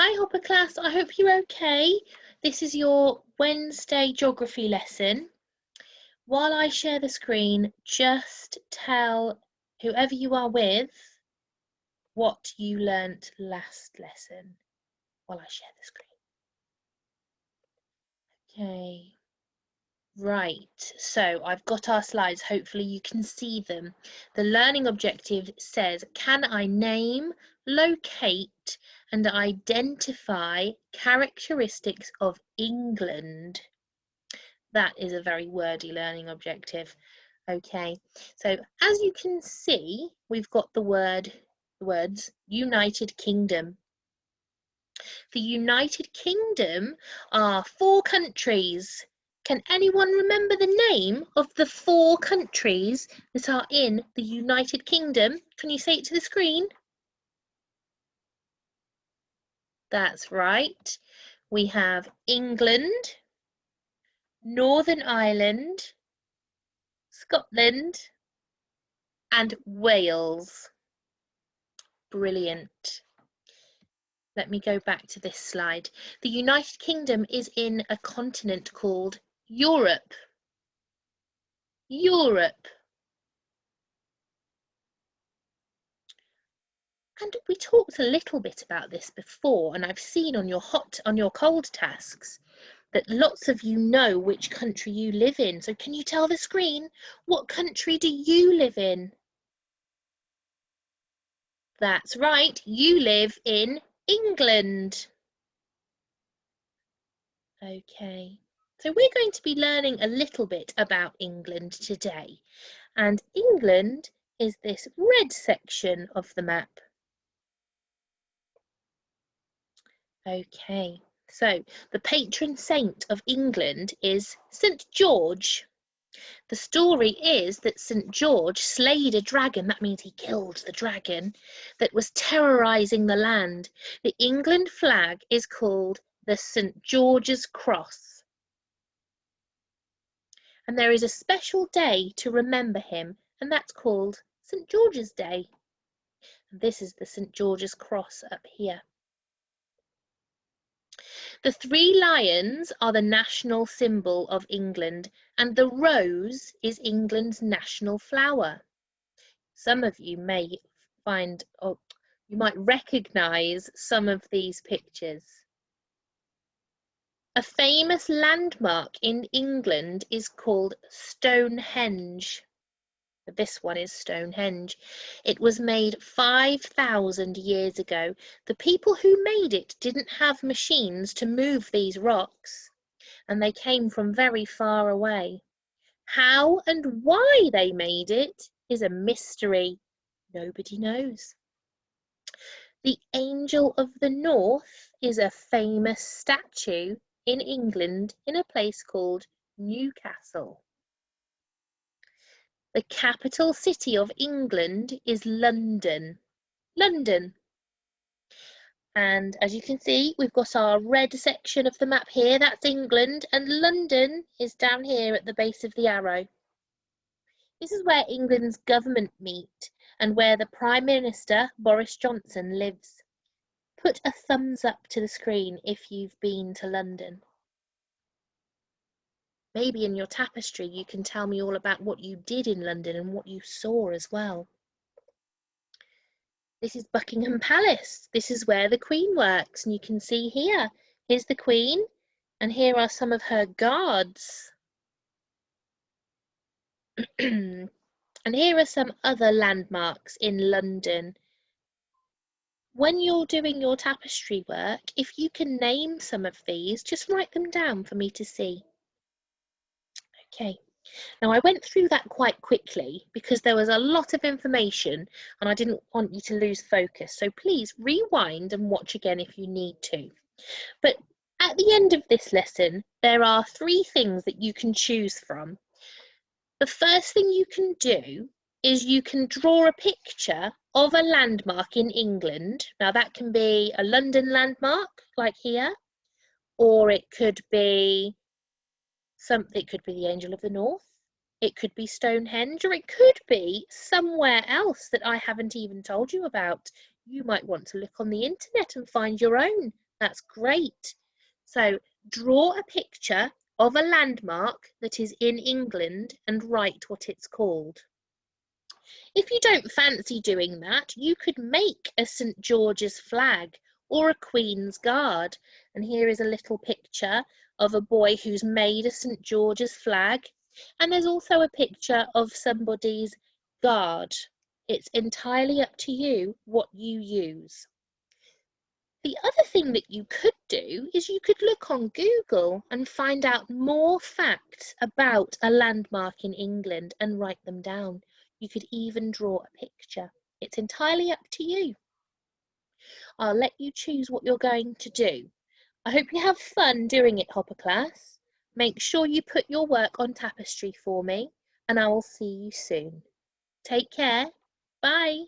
Hi Hopper class, I hope you're okay. This is your Wednesday geography lesson. While I share the screen, just tell whoever you are with what you learnt last lesson while I share the screen. Okay, right, so I've got our slides. Hopefully you can see them. The learning objective says, can I name, locate and identify characteristics of England? That is a very wordy learning objective. Okay, so as you can see, we've got the words United Kingdom. The United Kingdom are 4 countries. Can anyone remember the name of the 4 countries that are in the United Kingdom? Can you say it to the screen? That's right. We have England, Northern Ireland, Scotland, and Wales. Brilliant. Let me go back to this slide. The United Kingdom is in a continent called Europe. Europe. And we talked a little bit about this before, and I've seen on your cold tasks that lots of you know which country you live in. So can you tell the screen, what country do you live in? That's right, you live in England. Okay, so we're going to be learning a little bit about England today. And England is this red section of the map. Okay, so the patron saint of England is St. George. The story is that St. George slayed a dragon, that means he killed the dragon, that was terrorising the land. The England flag is called the St. George's Cross. And there is a special day to remember him, and that's called St. George's Day. And this is the St. George's Cross up here. The 3 lions are the national symbol of England, and the rose is England's national flower. Some of you may find, or you might recognise some of these pictures. A famous landmark in England is called Stonehenge. This one is Stonehenge. It was made 5,000 years ago. The people who made it didn't have machines to move these rocks, and they came from very far away. How and why they made it is a mystery. Nobody knows. The Angel of the North is a famous statue in England in a place called Newcastle. The capital city of England is London. London. And as you can see, we've got our red section of the map here. That's England, and London is down here at the base of the arrow. This is where England's government meet and where the Prime Minister, Boris Johnson, lives. Put a thumbs up to the screen if you've been to London. Maybe in your tapestry you can tell me all about what you did in London and what you saw as well. This is Buckingham Palace. This is where the Queen works, and you can see here's the Queen, and here are some of her guards. And here are some other landmarks in London. When you're doing your tapestry work, if you can name some of these, just write them down for me to see. Okay, now I went through that quite quickly because there was a lot of information and I didn't want you to lose focus. So please rewind and watch again if you need to. But at the end of this lesson, there are 3 things that you can choose from. The first thing you can do is you can draw a picture of a landmark in England. Now that can be a London landmark like here, or it could be the Angel of the North, it could be Stonehenge, or it could be somewhere else that I haven't even told you about. You might want to look on the internet and find your own That's great. So draw a picture of a landmark that is in England and write what it's called. If you don't fancy doing that, you could make a St. George's flag or a Queen's Guard. And here is a little picture of a boy who's made a St. George's flag. And there's also a picture of somebody's guard. It's entirely up to you what you use. The other thing that you could do is you could look on Google and find out more facts about a landmark in England and write them down. You could even draw a picture. It's entirely up to you. I'll let you choose what you're going to do. I hope you have fun doing it, Hopper class. Make sure you put your work on tapestry for me, and I will see you soon. Take care. Bye.